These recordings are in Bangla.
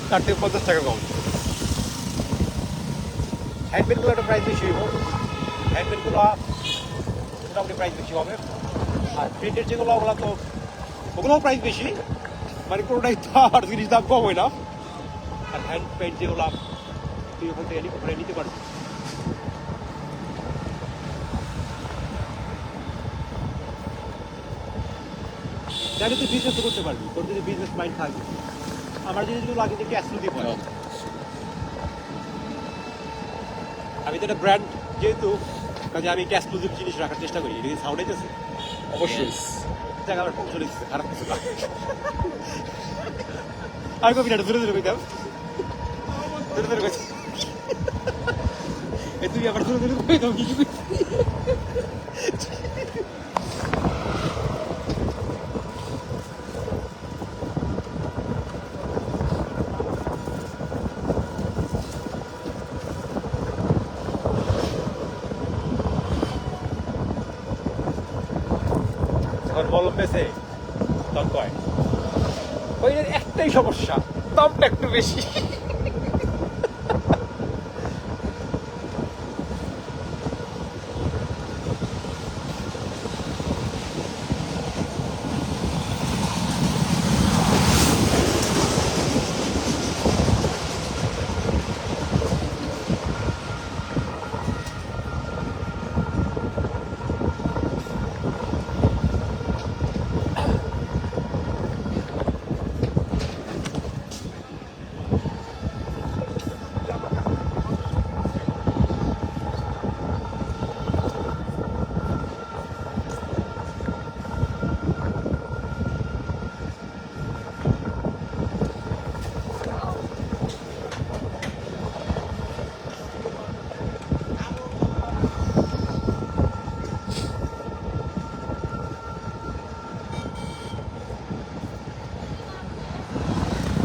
তার থেকে 50 টাকা কম। হ্যান্ডমেডগুলো একটা প্রাইস বেশি হইব, হ্যান্ডমেডগুলো মোটামুটি প্রাইস বেশি হবে। আর প্রিন্টের যেগুলো ওগুলো তো ওগুলোও প্রাইস বেশি, মানে কোনোটাই তো আর জিনিস দাম কম হয় না। আর হ্যান্ড পেন্ট যেগুলো তুই ওখান থেকে নিতে পারবি। জানি তুই বিজনেস তো করতে পারবি, তোর যদি বিজনেস মাইন্ড থাকবে। আমার জিনিসগুলো আগে থেকে ক্যাশ দিয়ে পড়ে, আমি তো একটা ব্র্যান্ড যেহেতু, কাজে আমি একটা এক্সক্লুসিভ জিনিস রাখার চেষ্টা করি। এটা কি সাউন্ড হইতেছে? অবশ্যই। জায়গা আমার চলে এসেছে, খারাপ কিছু না। আমি কবি না, ধরে ধরে কইতাম, ধরে ধরে কইছি তুই আবার ধরে ধরে কইতাম কি কি। যখন বলম পেছে তখন কয় ওই একটাই সমস্যা, দামটা একটু বেশি।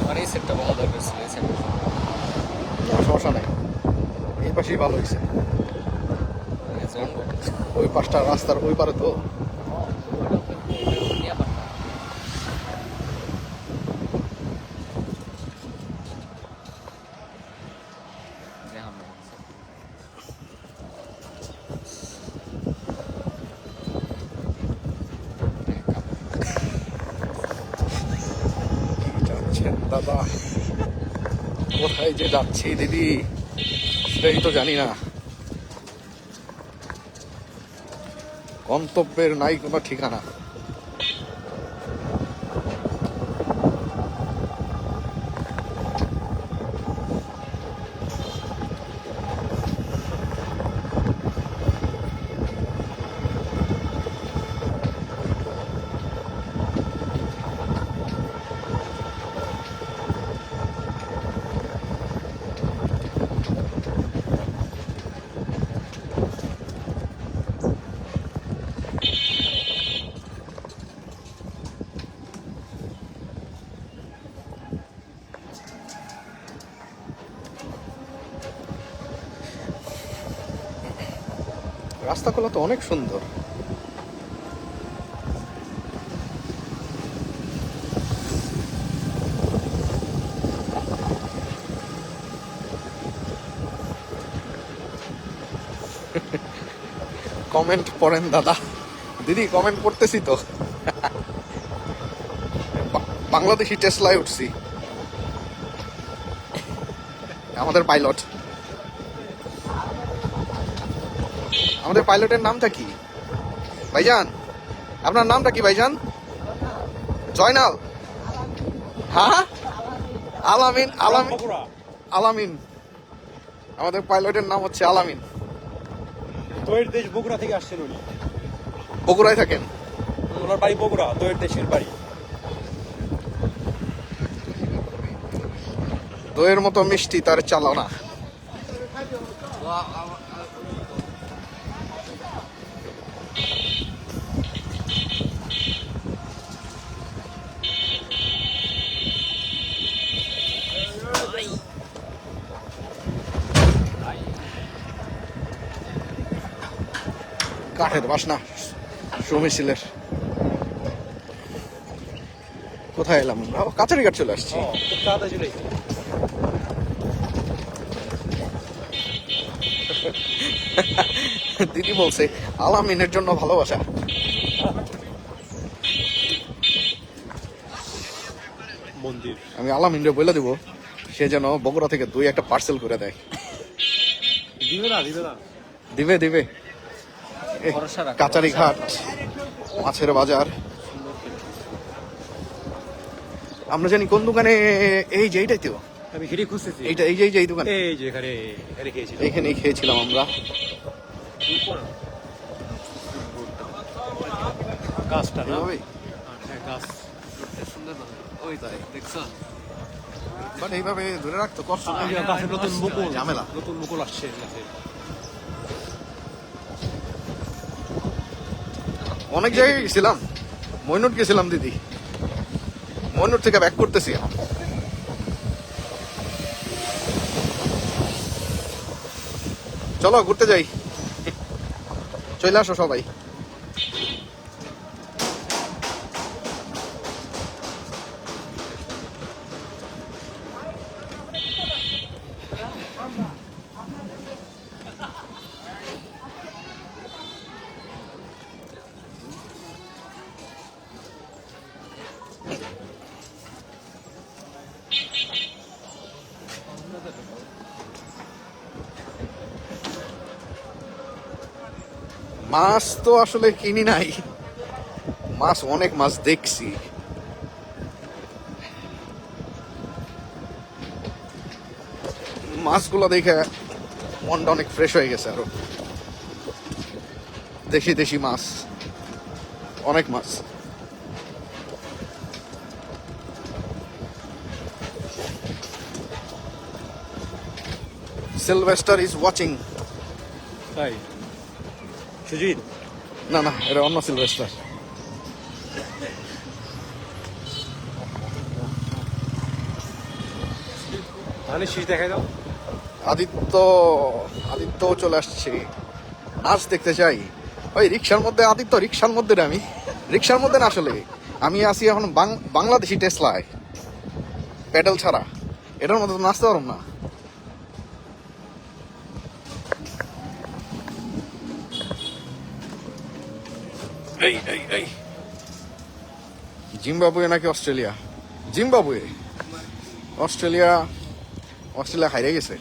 আমার এই সেটটা ভালো দরকার ছিল, এই সেটটা সমস্যা নাই, এই পাশেই ভালো হয়েছে। ওই পাশটা রাস্তার ওই পারে তো। দাদা কোথায় যে যাচ্ছি দিদি সেটাই তো জানি না, গন্তব্যের নাই কোনো ঠিকানা। রাস্তাগুলো তো অনেক সুন্দর। কমেন্ট পড়েন দাদা, দিদি কমেন্ট পড়তেছি তো। বাংলাদেশি টেসলায় উঠছি, আমাদের পাইলট। আমাদের পাইলটের নামটা কি ভাইজান? আপনার নামটা কি ভাইজান? জয়নাল? হ্যাঁ, আলামিন। আলামিন, আলামিন। আমাদের পাইলটের নাম হচ্ছে আলামিন। তোর দেশ বগুড়া থেকে আসছেন উনি। বগুড়ায় থাকেন? ওনার বাড়ি বগুড়া, তোর দেশের বাড়ি। দইয়ের মতো মিষ্টি তার চালনা। কাঠের বাসনা সুমিশিলের। কোথায় এলাম আমরা? কাছারি ঘাট চলে আসছি। খুব তাড়াতাড়ি চলে এসেছি। দিদি বলছে আলামিনের জন্য ভালোবাসা। মন্দির আমি আলামিনরে বলে দিব সে যেন বগুড়া থেকে দুই একটা পার্সেল করে দেয়। দিবে না দিবে না। দিবে দিবে। কাচারি ঘাট, মাছের বাজার। আমরা জানি কোন দোকানে, এই যে এইটাই তো, আমি সেটাই খুঁজতেছি। এইটা এই যে এই দোকান, এই যে এখানে এখানে খেয়েছি। এইখানেই খেয়েছিলাম আমরা। গাছটা না? এভাবেই। হ্যাঁ গাছ। ওই তাই দেখছো? বাট এইভাবে ধরে রাখতো কষ্ট না। এই যে গাছের নতুন মুকুল, ঝামেলা। নতুন মুকুল আসছে গাছে। অনেক জায়গায় গেছিলাম, মইনুট গেছিলাম দিদি, মইনুট থেকে ব্যাক করতেছি এখন। চলো ঘুরতে যাই, চলে আসো সবাই। মাছ তো আসলে কিনি নাই, মাছ অনেক মাছ দেখছি। মাছগুলো দেখে মনটা অনেক ফ্রেশ হয়ে গেছে। আরো দেশি দেশি মাছ, অনেক মাছ। Sylvester is watching. তাই সুজিত না না, এটা অন্য সিলভেস্টার। তাহলে শীষ দেখাই দাও। আদিত্য, আদিত্যও চলে আসছে। নাচ দেখতে চাই ওই রিক্সার মধ্যে। আদিত্য রিক্সার মধ্যে, আমি রিক্সার মধ্যে না, আসলে আমি আছি এখন বাংলাদেশি টেসলায়, প্যাডেল ছাড়া। এটার মধ্যে তো নাচতে পারব না। এই এই এই জিম্বাবুয়ে নাকি অস্ট্রেলিয়া? জিম্বাবুয়ে। অস্ট্রেলিয়া, অস্ট্রেলিয়া হারিয়ে গেছে।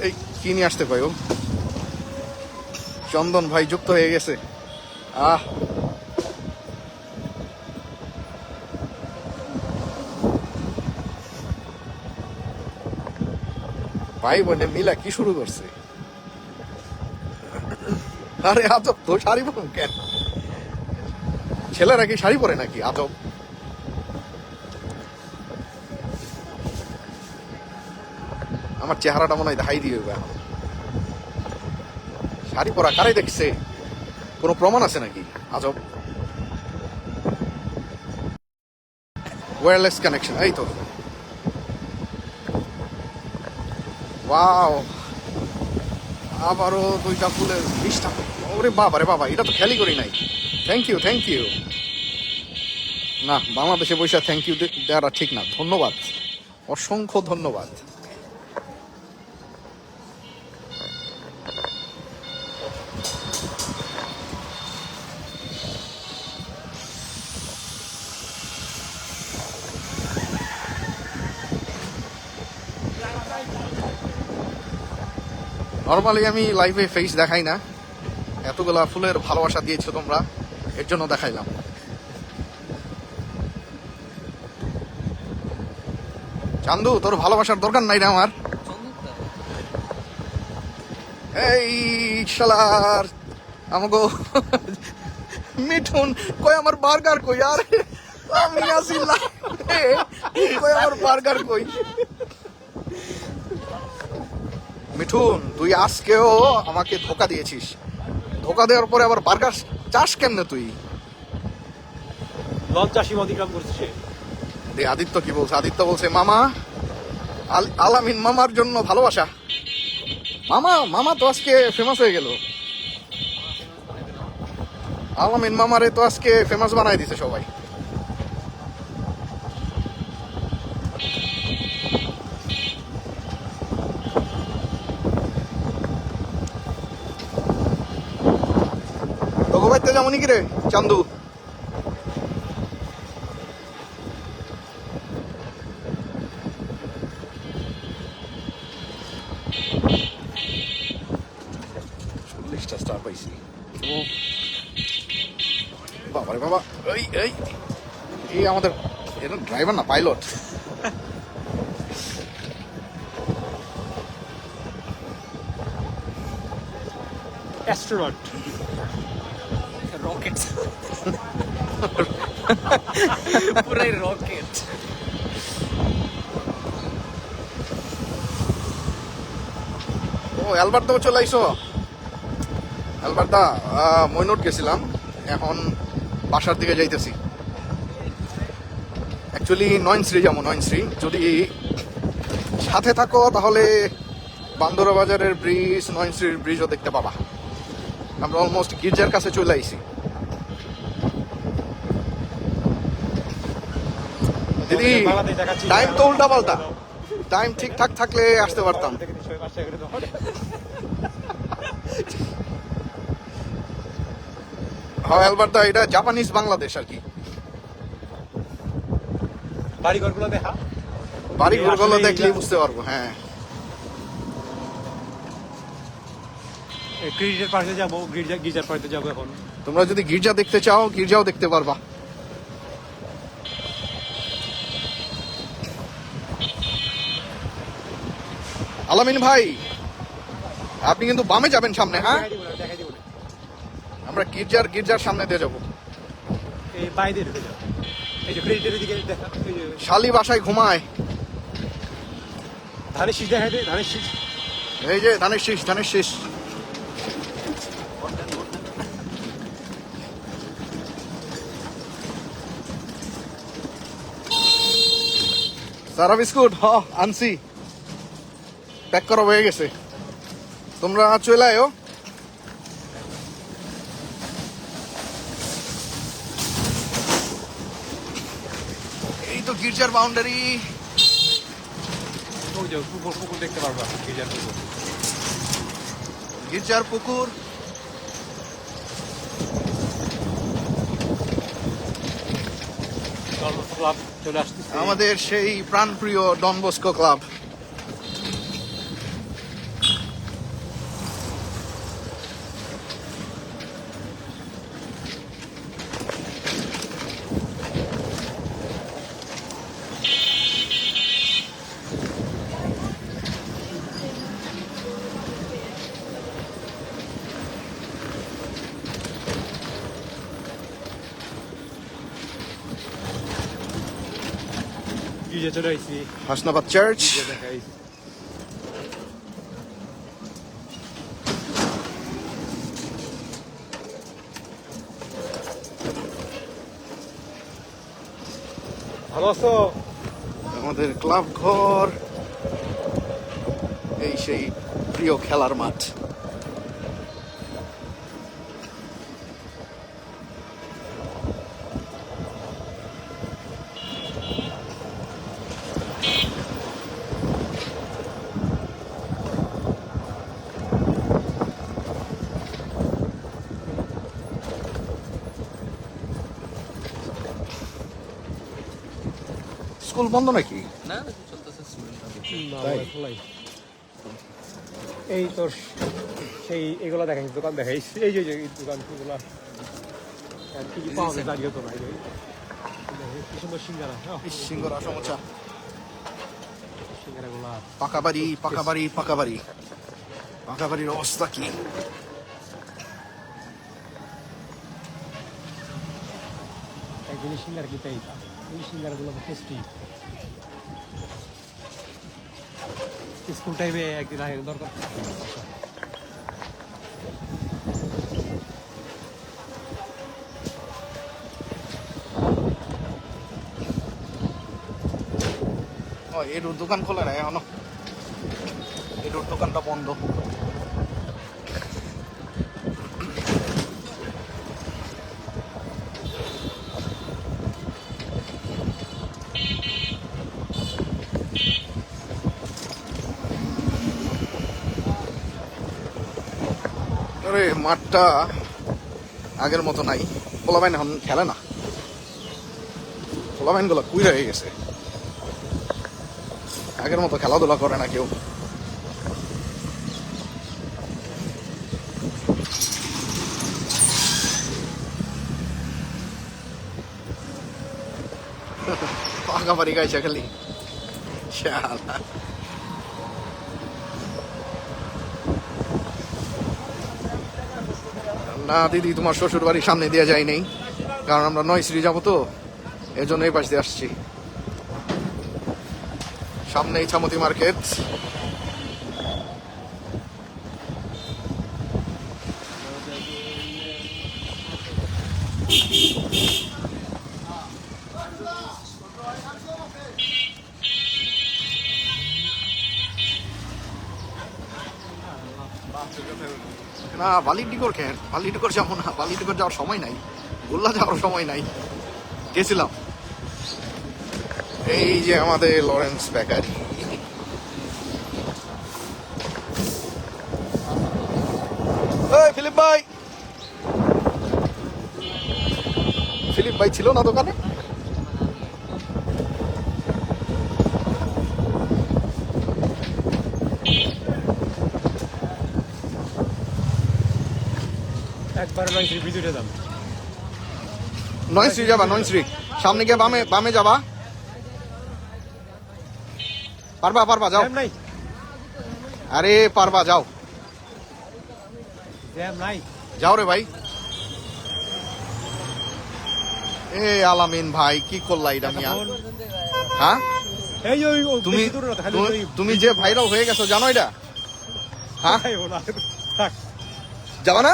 এই কি নিয়ে আসতে পাই? ও চন্দন ভাই যুক্ত হয়ে গেছে। আহ ভাই বোনে মিলা কি শুরু করছে? আরে আজব তো, শাড়ি পরুন কেন? ছেলেরা কি শাড়ি পরে নাকি? আজব। আমার চেহারাটা মনে হয় হাই দিয়ে এখন। শাড়ি পরা কারাই দেখছে? কোনো প্রমাণ আছে নাকি? আজব। ওয়্যারলেস কানেকশন, এই তো। ওয়াও, আবারও দুইটা ফুলের 20টা। ওরে বাবা রে বাবা, এটা তো খেয়ালই করি নাই। Thank you, thank you. না, বাংলাদেশে বসে থ্যাংক ইউ দেওয়াটা ঠিক না। ধন্যবাদ, অসংখ্য ধন্যবাদ। নর্মালি আমি লাইভে ফেস দেখাই না, এতগুলা ফুলের ভালোবাসা দিয়েছো তোমরা, এর জন্য দেখাইলাম। চান্দু, তোর ভালোবাসার দরকার নাই রে আমার। এই শালার আমাকে মিঠুন কই আমার বার্গার কই? আর আমি আসি লাইভে, কই আমার বার্গার কই? মিঠুন, তুই আজকেও আমাকে ধোকা দিয়েছিস। ধোকা দেওয়ার পরে আবার বার্গার চাস কেমনে তুই? লজ্জা সীমা অতিক্রম করছে। আদিত্য কি বলছে? আদিত্য বলছে মামা, আলামিন মামার জন্য ভালোবাসা। মামা, মামা তো আজকে ফেমাস হয়ে গেল। আলামিন মামারে তো আজকে ফেমাস বানাই দিছে সবাই। তোকে বাইতে যেমনই কি রে চান্দু? চল্লিশটা স্টার পাইছি। ও বাবা রে বাবা, এই এই এই আমাদের এটা ড্রাইভার না পাইলট। অ্যাস্ট্রোনট। রকেট পুরাই রকেট। ও অ্যালবার্তো চলে আইসো? অ্যালবার্তা মইনুট গেছিলাম, এখন বাসার দিকে যাইতেছি। অ্যাকচুয়ালি নয়নশ্রী যাবো, নয়নশ্রী। যদি সাথে থাকো তাহলে বান্দরা বাজারের ব্রিজ, নয়নশ্রীর ব্রিজও দেখতে পাবা। আমরা অলমোস্ট গির্জার কাছে চলে আইছি। দিদি বাংলাদেশ দেখাচ্ছি। টাইম তো উল্টা পাল্টা, টাইম ঠিকঠাক থাকলে আসতে পারতাম। হ্যাঁ অ্যালবার্তা, এটা জাপানিজ বাংলাদেশ আর কি। বাড়িঘরগুলো দেখা, বাড়ি ঘরগুলো দেখলেই বুঝতে পারবো। হ্যাঁ ক্রেডিটের পাশে যাবো, গির্জার পাশে যাবো এখন। তোমরা যদি গির্জা দেখতে চাও গির্জাও দেখতে পারবা। আলামিন ভাই, আপনি কিন্তু বামে যাবেন সামনে। হ্যাঁ দেখাই দিব না। আমরা গির্জার সামনে দিয়ে যাবো। এই বাইরে ঢুকে যাও, এই যে ক্রেডিটের দিকে দেখা, এই যে শালি বাসায় ঘুমায়। ধানের শীষ দেখাই দে, ধানের শীষ। এই যে ধানের শীষ, ধানের শীষ। সারা বিস্কুট আনছি, প্যাক করা হয়ে গেছে। তোমরা চলে আয়ো। এই তো গির্জার বাউন্ডারি। ওই যে পুকুর দেখতে পারবা, গির্জার পুকুর। গির্জার পুকুর। ক্লাব চলে আসতেছে আমাদের সেই প্রাণপ্রিয় ডন বস্কো ক্লাব। গির্জা চলে আসছি, হাসনাবাদ চার্চ। গির্জা দেখাই। ভালো আছো? আমাদের ক্লাব ঘর, এই সেই প্রিয় খেলার মাঠ। স্কুল বন্ধ নাকি? না চলতেছে স্টুডেন্ট। তাই? এই তোর সেই এগুলো দেখাই, দোকান দেখাই, এই যে দোকান গুলা কি কি পাওয়া যায় দাঁড়িয়ে তো নাই। কি সুন্দর সিঙ্গারা, সিঙ্গরা সমোচা, সিঙ্গারা গুলা। পাকা বাড়ি পাকা বাড়ি পাকা বাড়ি। পাকা বাড়ির অবস্থা কি? একদিন সিঙ্গারা কি তাই, এই সিঙ্গারা গুলো টেস্টি। স্কুল টাইমে একদিন আগে দরকার। এর দোকান খোলা নাই এখনো, এর দোকানটা বন্ধ। মাঠটা আগের মতো নাই, পোলাবাইন এখন খেলে না, পোলাবাইন গুলো কুই হয়ে গেছে, আগের মতো খেলাধুলা করে না কেউ। পাকা বাড়ি গাইছে খালি শালা। না দিদি, তোমার শ্বশুর বাড়ির সামনে দিয়ে যাই নেই, কারণ আমরা নয়শ্রী যাবো তো, এই জন্য এই পাশ দিয়ে আসছি। সামনে ইছামতি মার্কেট। না বালিডিগর খেন, বালিডিগর যাবো না, বালিডিগর যাওয়ার সময় নাই, গোল্লা যাওয়ার সময় নাই, গেছিলাম। এই যে আমাদের লরেন্স বেকারি। ফিলিপ ভাই, ফিলিপ ভাই ছিল না দোকানে? একবার নয়শ্রী ভিডিওটা দাম। নয়শ্রী যাবা? নয়শ্রী সামনে গিয়ে বামে, বামে যাবা, পারবা পারবা যাও। জ্যাম নাই, আরে পারবা যাও, জ্যাম নাই। যাও রে ভাই। এ আলামিন ভাই কি করলা এটা মিয়া? হ্যাঁ এই ওই তুমি তুমি যে ভাইরাল হয়ে গেছো জানো এটা? হ্যাঁ যাবা না?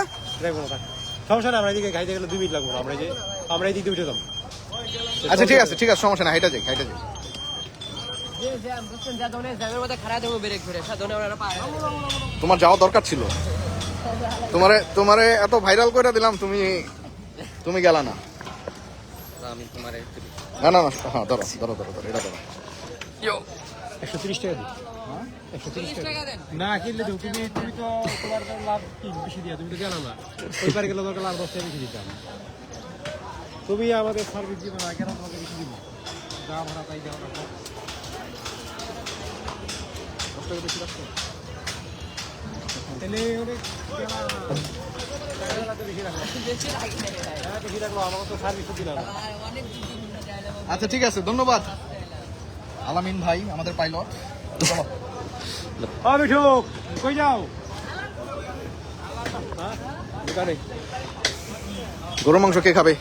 সমস্যা না, আমরা এদিকে গাড়িতে গেলে 2 মিনিট লাগবে, আমরা এই দিক দিয়ে উঠে যাবো। আচ্ছা ঠিক আছে ঠিক আছে, সমস্যা না, হাইটা যাই হাইটা যাই। তোমার যাওয়া দরকার ছিল, তোমারে এত ভাইরাল করে দিলাম, তুমি গেলা না। আমি তোমার না না না, হ্যাঁ ধরো ধরো ধরো ধরো, এটা ধরো। 130 টাকা দিই। 130 টাকা না কিনলে দেবো, তুমি তো তোমার লাভ কি বেশি দিয়া, তুমি তো গেলাম না, ওই পারে গেলে দরকার লাভ 10 টাকা বেশি দিতাম। তুমি আমাদের সার্ভিস দিবে না, কেন তোমাকে বেশি দিব? যা ভাড়া তাই দেওয়া না, 10 টাকা বেশি রাখছো তাহলে অনেক বেশি রাখলো, আমাকে তো সার্ভিস দিলাম। আচ্ছা ঠিক আছে, ধন্যবাদ আলামিন ভাই, আমাদের পাইলট। মিঠুক কই যাও? দোকানে। গরু মাংস কে খাবে?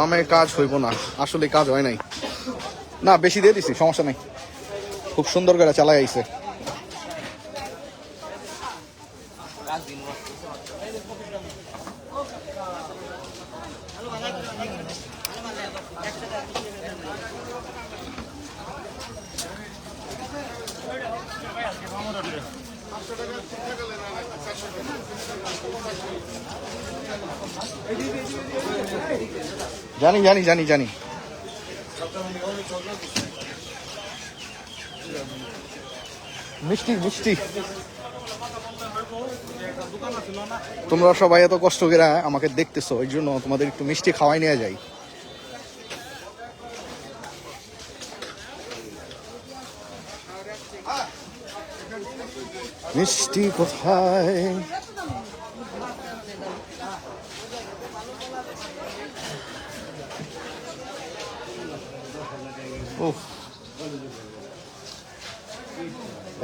আমার কাজ হইব না, আসলে কাজ হয় নাই। না বেশি দিয়ে দিছি, সমস্যা নাই, খুব সুন্দর করে চালাই আইছে। জানি জানি জানি জানি, মিষ্টি মিষ্টি। তোমরা সবাই এত কষ্ট করে আমাকে দেখতেছো, এই জন্য তোমাদের একটু মিষ্টি খাওয়াই নিয়ে যাই। মিষ্টি কোথায়?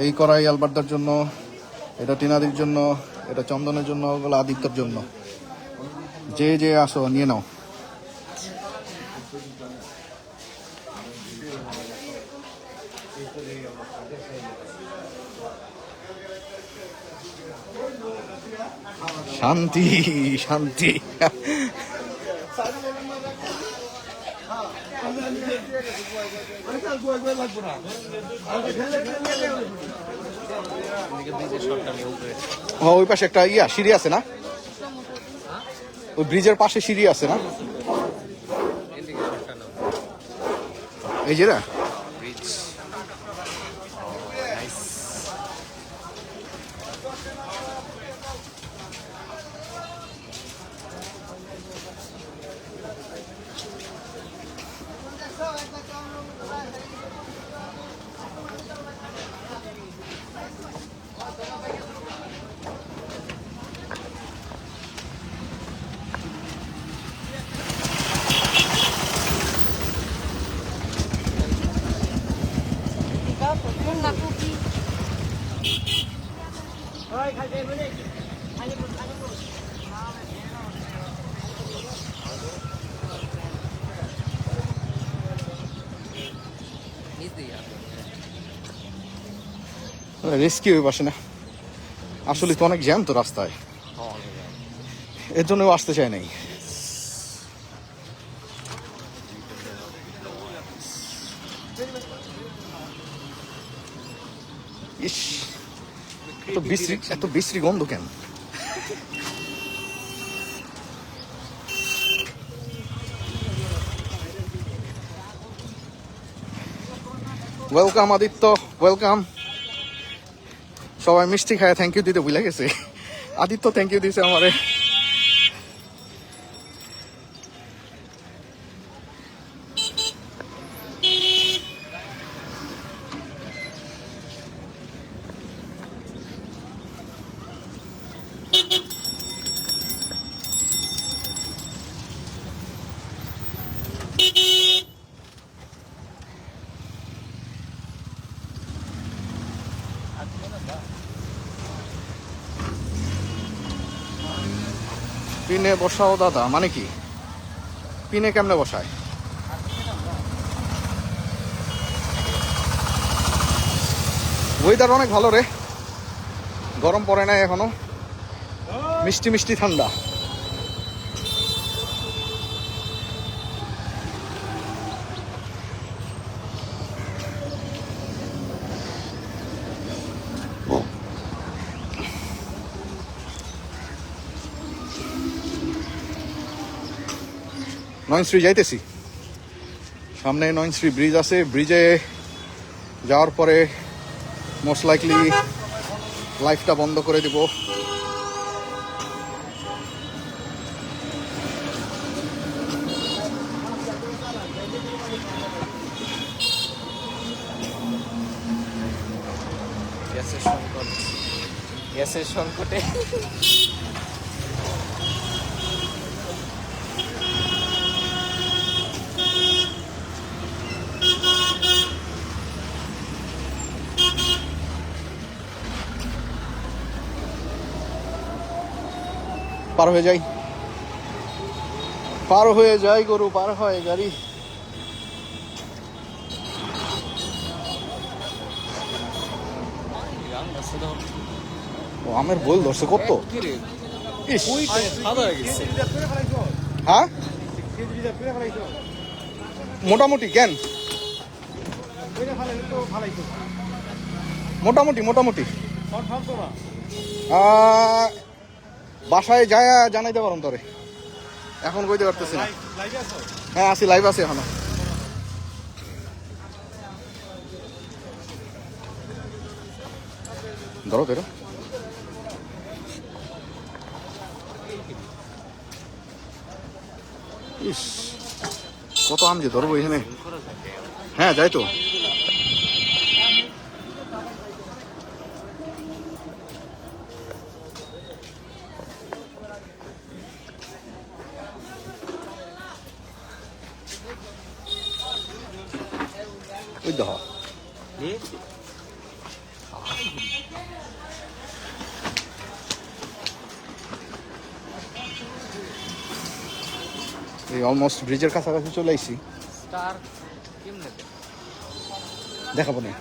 এই কড়াই আলবার্দার জন্য, এটা টিনাদির জন্য, এটা চন্দনের জন্য, ওগুলো আদিত্যর জন্য। যে যে আসো নিয়ে নাও। শান্তি শান্তি। এদিকে ব্রিজের শটটা নিয়ে উপরে। ওই পাশে একটা সিঁড়ি আছে না? ওই ব্রিজের পাশে সিঁড়ি আছে না? এদিকে শটটা নাও। এই যে না ব্রিজ। নাইস। নিচ দিয়ে আসো। রিস্কি ওই পাশে না, আসলে তো অনেক জ্যাম তো রাস্তায়, এর জন্য আসতে চায় নাই। ইস, এত বিশ্রী গন্ধ কেন? Welcome Aditya, welcome. সবাই মিষ্টি খায় থ্যাংক ইউ দিতে ভুলে গেছে। আদিত্য থ্যাংক ইউ দিছে আমারে। পিনে বসাও দাদা মানে কি? পিনে কেমনে বসায়? ওয়েদার অনেক ভালো রে, গরম পড়ে নাই এখনো, মিষ্টি মিষ্টি ঠান্ডা। নয়নশ্রী যাইতেছি, সামনে নয়নশ্রী ব্রিজ আছে, ব্রিজে যাওয়ার পরে মোস্ট লাইকলি লাইফটা বন্ধ করে দিব। গ্যাসের সংকট, গ্যাসের সংকটে পার হয়ে যাই, পার হয়ে যাই গরু, পার হয় গাড়ি। ও আমের বল ধরছে কত? ইস, হ্যাঁ মোটামুটি কেন? মোটামুটি মোটামুটি বাসায় যায় জানাইতে পারুন তোরে, এখন কইতে পারতেছি না। হ্যাঁ আছি, লাইভ আছে এখনো। ধরো ধরো, ইস কত আম যে ধরবো এখানে। হ্যাঁ যাই তো, ওই দেখো এই অলমোস্ট ব্রিজের কাছাকাছি চলে আইছি। স্টার কেমনে দেখাবো না,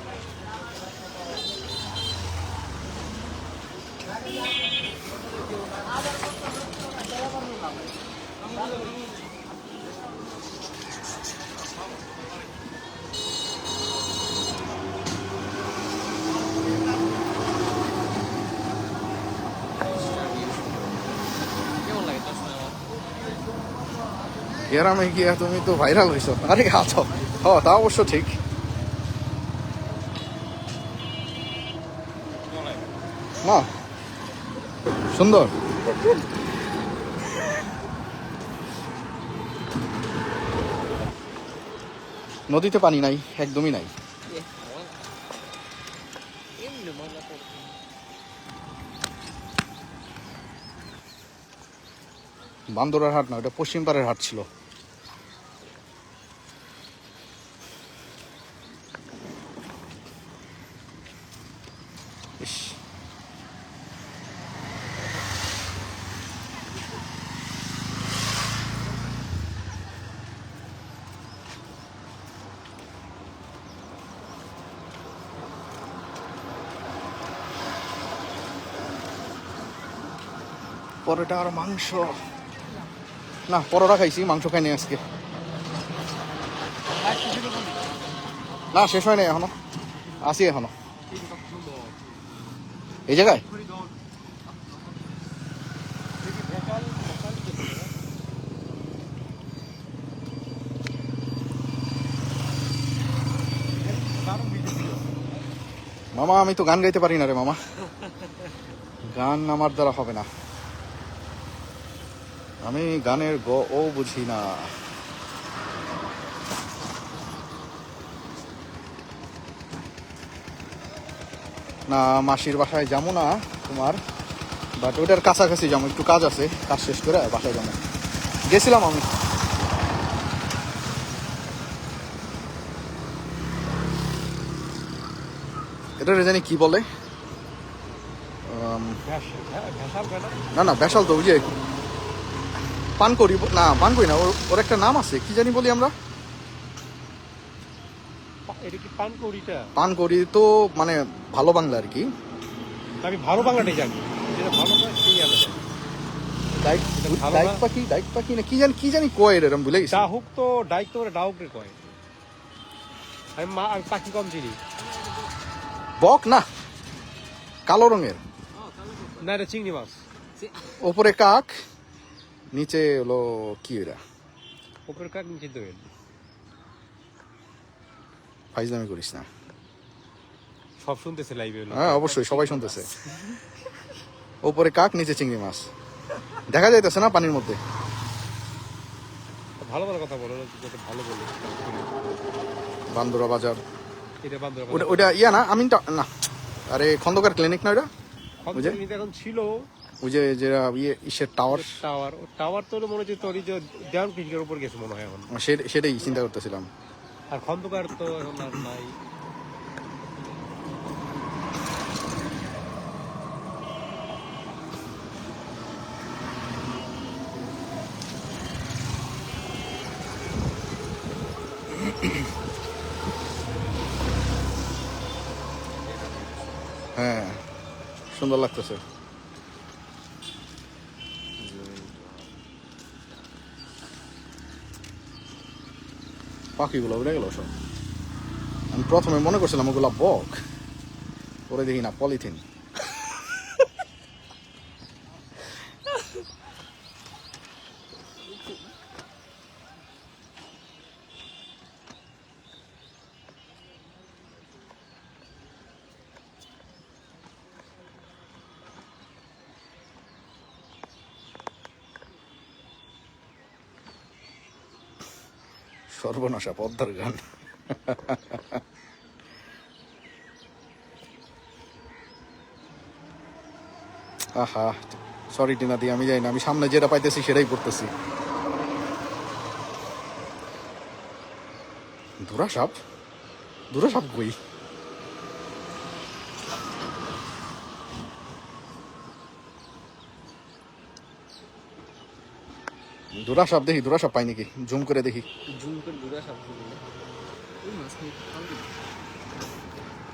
গ্রামে গিয়া তুমি তো ভাইরাল হইছো। আরে আছো, হ তা অবশ্য ঠিক। না সুন্দর। নদীতে পানি নাই, একদমই নাই। এমনি মজা করছি। বান্দরার হাট না, ওটা পশ্চিম পাড়ের হাট ছিল। ইস, পরোটা আর মাংস না, পরোটা খাইছি, মাংস খাইনি আজকে। না শেষ হয় নাই এখনো, আসি এখনো এই জায়গায়। মামা আমি তো গান গাইতে পারি না রে মামা, গান আমার দ্বারা হবে না, আমি গানের গ ও বুঝি না। না মাসির বাসায় যাবো না তোমার, বাট ওইটার কাছাকাছি যাবো, একটু কাজ আছে, কাজ শেষ করে বাসায় যাবো। গেছিলাম আমি, এটা জানি কি বলে, না না বেশাল তো, ওই যে পান করি না, পান করি না, ওর একটা নাম আছে, কি জানি বলি আমরা। এটা কি পানকৌড়িটা? পান করি তো মানে ভালো বাংলা আর কি। আমি ভালো বাংলাটাই জানি, যেটা ভালো নয় সেই আলাদা। ডাইক পাখি, ডাইক পাখি না কি জানি কয় এরকম ভুলে গেছি। ডাহুক তো ডাইক তো ডাহুক রে কয়। আমি পাখি কম চিনি। বক না, কালো রঙের, না এটা চিংড়ি মাছ। ওপরে কাক, নিচে হলো কি এরা, উপরের কাক নিচে দোয়েল। ফাইজলামি করিস না। সব শুনতেছে লাইভে। হ্যাঁ অবশ্যই সবাই শুনতেছে। ওপরে কাক, নিচে চিংড়ি মাছ, দেখা যাইতেছে না পানির মধ্যে। ভালো ভালো কথা বলো, যত ভালো বলো। বান্দরা বাজার, এটা বান্দর ওটা ইয়া না, আমি না, আরে খন্দকার ক্লিনিক না ওটা, এখন ছিল ওই যে যেটা ইয়ে ইসের টাওয়ার। টাওয়ার তো মনে হচ্ছে তোর যে দেওয়ান ক্লিনিকের উপর গেছে মনে হয় এখন। সেটাই চিন্তা করতেছিলাম। আর খন্দকার তো এখন আর নাই। হ্যাঁ সুন্দর লাগতেছে। পাখিগুলো উড়ে গেল সব। আমি প্রথমে মনে করছিলাম ওগুলা বক, পরে দেখি না পলিথিন। সর্বনাশা পদ্মার গান। আহা সরি টিনা দি, আমি যাই না, আমি সামনে যেটা পাইতেছি সেটাই করতেছি। ধুরা সাপ, ধুরা সাপ কই? ধুরা সাপ দেখি, ধুরা সাপ পাই নাকি, জুম করে দেখি। জুম করে দূরে সব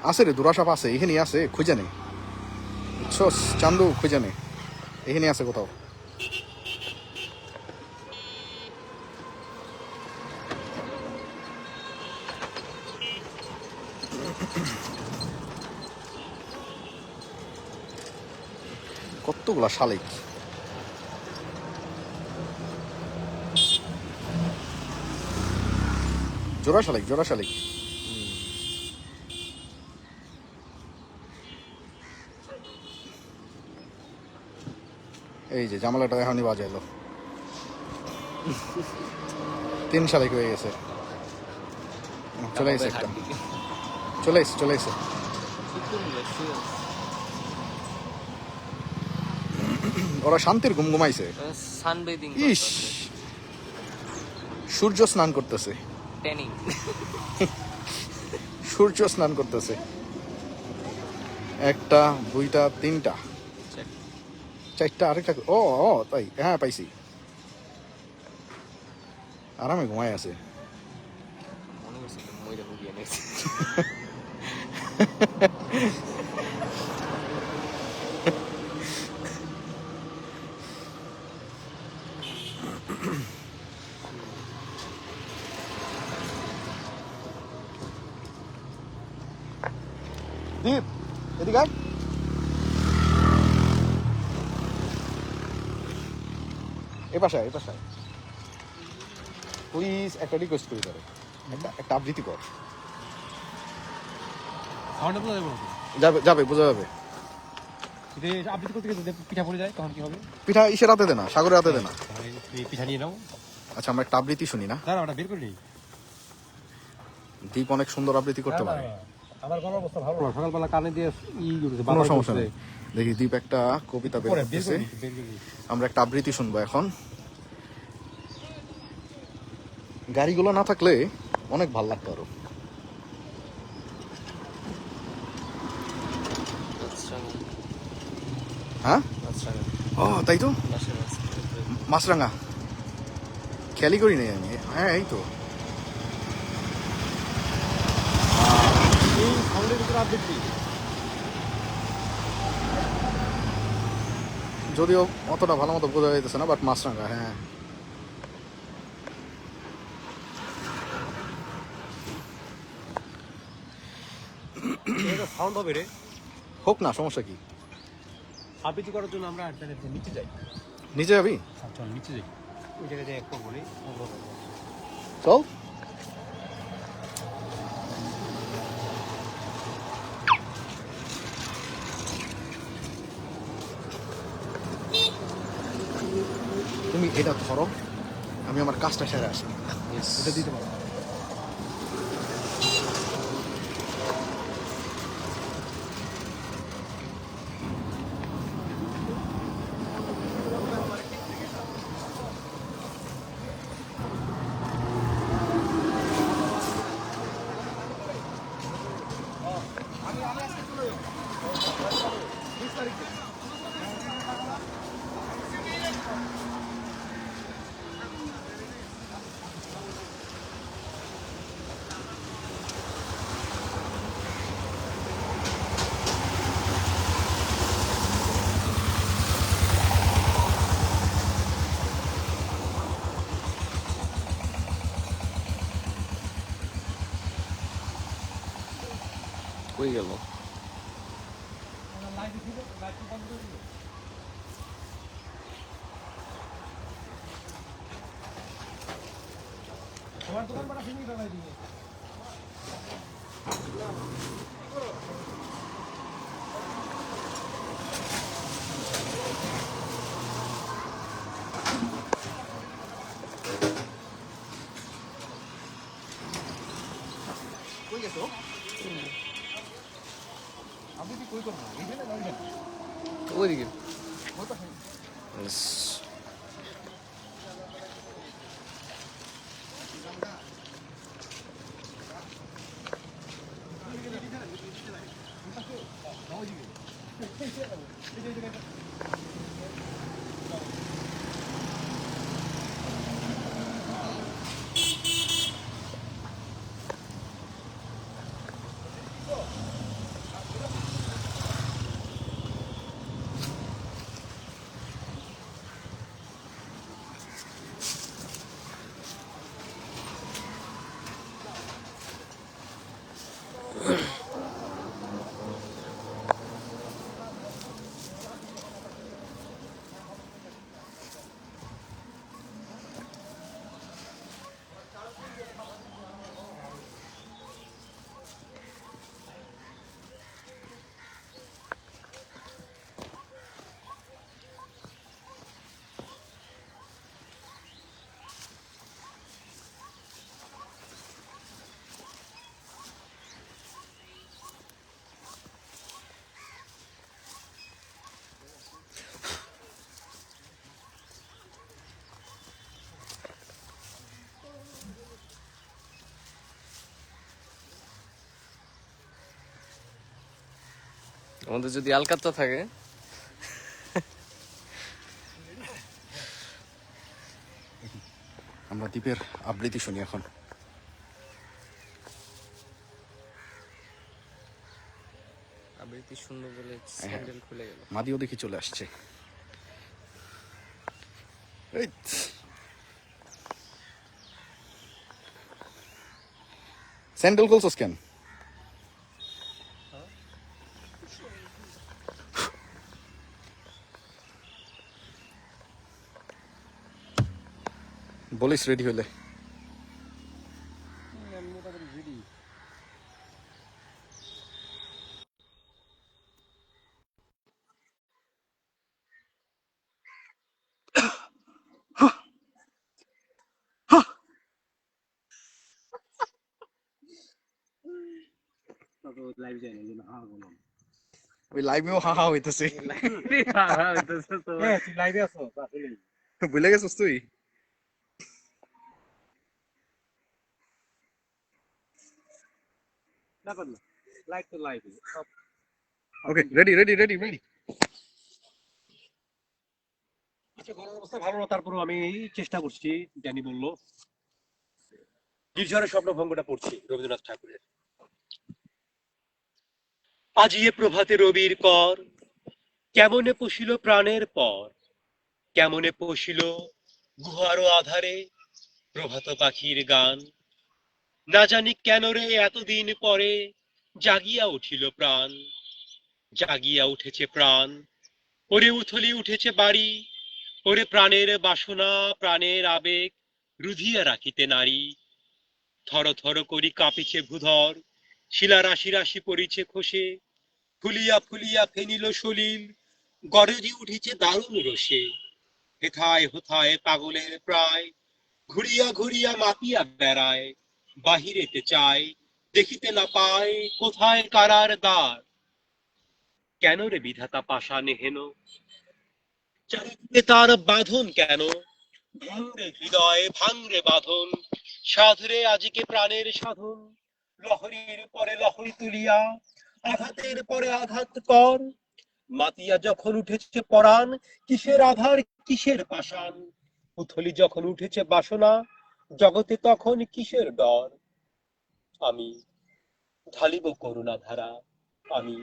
আছে রে, ধুরা সাপ আছে, এখানে আছে, খুঁজে নেই বুঝছস চান্দু, খুঁজে নেই, এখানে আছে কোথাও। কতগুলা শালিক। জোড়া শালিক, জোড়া শালিক। এই যে জামালাটা এখনই বাজাইলো। 3 শালিক হয়ে গেছে। চলে গেছে একটা, চলে এসছে, চলে এসছে। ওরা শান্তির ঘুম ঘুমাইছে। সানবেদিং ইস, সূর্য স্নান করতেছে, ট্যানিং। সূর্য স্নান করতেছে। 1টা 2টা 3টা 4টা, আরেকটা। ও ও তাই, হ্যাঁ পাইছি। আরামে ঘুমায় আছে। মনে করছি মইরা হুগিয়ে নিয়েছে। দীপ, এদিকে আয়। এ পাশে আয়, এ পাশে আয়। প্লিজ একটা রিকোয়েস্ট করি তোরে, একটা আবৃত্তি কর। সাউন্ডে বোঝা যাবে না তো। যাবে যাবে, বোঝা যাবে। যদি আবৃত্তি করতে গিয়ে যদি পিঠা পড়ে যায় তখন কি হবে? পিঠা ইসের হাতে দে না, সাগরের হাতে দে না। তাহলে এই পিঠা নিয়ে নাও। আচ্ছা, আমরা একটা আবৃত্তি শুনি না? দাঁড়া, ওটা বের করে নিই। দীপ অনেক সুন্দর আবৃত্তি করতে পারে। আমার গলার অবস্থা ভালো না, সকালবেলা কানে দিয়ে করতেছে, কোনো বাতাস সমস্যা করছে। নেই। দেখি দীপ একটা কবিতা বের পরে বের করতেছে। করে নিই, বের করে নিই। আমরা একটা আবৃত্তি শুনবো এখন। গাড়িগুলো না থাকলে অনেক ভাল লাগতো আরো। হ্যাঁ, ও তাই তো। মাছরাঙা খেয়ালই করি নাই আমি। হ্যাঁ এই তো। এই সাউন্ডের ভিতরে আবৃত্তি। যদিও অতটা ভালো মতো বোঝা যাইতেছে না, বাট মাছরাঙা, হ্যাঁ। এটা সাউন্ড হবে রে। হোক না, সমস্যা কি? আবৃত্তি করার জন্য আমরা নিচে যাই। নিচে যাবি? চল নিচে যাই, ওই জায়গায় যাই একটু বলি। চল। তুমি এটা ধরো, আমি আমার কাজটা সেরে আসি। এটা দিতে পারো। কই গেল? তোমার দোকান বাড়া ফিনিশ বানাই দিবে। কই গেছো? আবৃত্তি কই করবো? এইখানে না ওইখানে? ওইদিকে। আমাদের যদি আলকাত্তা থাকে আমরা দ্বীপের আবৃত্তি শুনি এখন। আবৃত্তি শুনবো বলে স্যান্ডেল খুলে গেল। মাদিও দেখি চলে আসছে। এই স্যান্ডেল খুলছস কেন? বলিস রেডি হইলে। লাইভ যায় এই জন্য বললাম ওই লাইভেও হা হা হইতেছে। তুই লাইভে আছো আসলে ভুলে গেছিস তুই? ব্যাপার না, লাইভ তো লাইভ। ওকে, রেডি রেডি রেডি রেডি। আচ্ছা, গলার অবস্থা ভালো না, তারপরেও আমি চেষ্টা করছি। ড্যানি বললো নির্ঝরের স্বপ্নভঙ্গটা পড়ছি রবীন্দ্রনাথ ঠাকুরের। আজিয়ে প্রভাতে রবির কর, কেমনে পশিল প্রাণের পর, কেমনে পশিল গুহারও আধারে প্রভাত পাখির গান। না জানি কেন রে এতদিন পরে জাগিয়া উঠিল প্রাণ, জাগিয়া উঠেছে প্রাণ। ওরে উথলি উঠেছে বাড়ি, ওরে প্রাণের বাসনা প্রাণের আবেগ রুধিয়া রাখিতে নারী। থর থর করি কাঁপিছে ভূধর, শিলা রাশি রাশি পড়িছে খসে, ফুলিয়া ফুলিয়া ফেনিল সলিল, গরজি উঠিছে দারুণ রোষে। হেথায় হোথায় পাগলের প্রায়, ঘুরিয়া ঘুরিয়া মাতিয়া বেড়ায়, বাহিরেতে চায় দেখিতে না পায় কোথায় কারার দ্বার। কেন রে বিধাতা পাষাণে হেন, চারিদিকে তার বাঁধন কেন? ভাঙরে হৃদয় ভাঙরে বাঁধন, সাধরে আজকে প্রাণের সাধন। লহরীর পরে লহরী তুলিয়া আঘাতের পরে আঘাত কর। মাতিয়া যখন উঠেছে পরাণ, কিসের আধার কিসের পাষাণ। উথলি যখন উঠেছে বাসনা, জগতে তখন কিসের ডর। আমি ঢালিব করুণা ধারা, আমি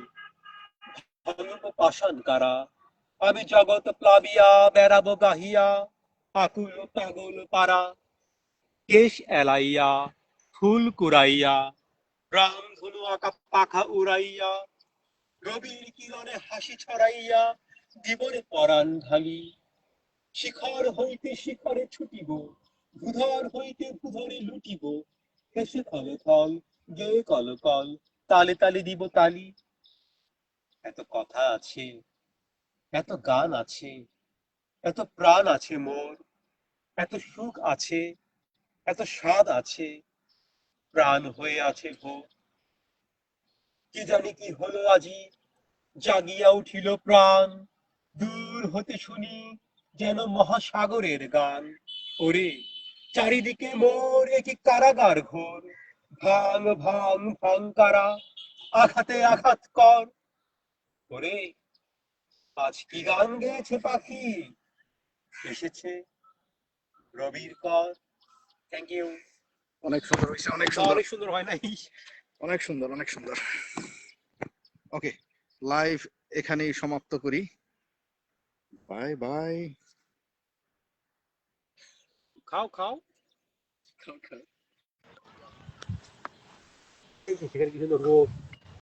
ভাঙিব পাষাণ কারা। আমি জগৎ প্লাবিয়া বেড়াবো গাহিয়া, আকুল পাগল পারা। কেশ এলাইয়া ফুল কুড়াইয়া, রাম ধনু আঁকা পাখা উড়াইয়া, রবির কিরণে হাসি ছড়াইয়া জীবনে পরাণ ঢালি। শিখর হইতে শিখরে ছুটিব, ভূধর হইতে ভূধরে লুটিব। হেসে থল থল, গেয়ে কল কল, তালে তালে দিব তালি। এত কথা আছে, এত গান আছে, এত প্রাণ আছে মোর, এত সুখ আছে, এত স্বাদ আছে, প্রাণ হয়ে আছে ভোর। কি জানি কি হলো আজি, জাগিয়া উঠিল প্রাণ। দূর হতে শুনি যেন মহাসাগরের গান। ওরে চারিদিকে মোর একই কারাগার ঘোর, ভাঙ ভাঙ ভাঙ কারা, আঘাতে আঘাত কর। ওরে আজ কি গান গেয়েছে পাখি, এসেছে রবির কর। Thank you. অনেক সুন্দর হয়েছে, অনেক সুন্দর, অনেক সুন্দর হয় নাই? অনেক সুন্দর, অনেক সুন্দর। ওকে, লাইভ এখানেই সমাপ্ত করি। Bye bye. খাও খাও খাও খাও। এই যে সেখানে কি সুন্দর রোদ।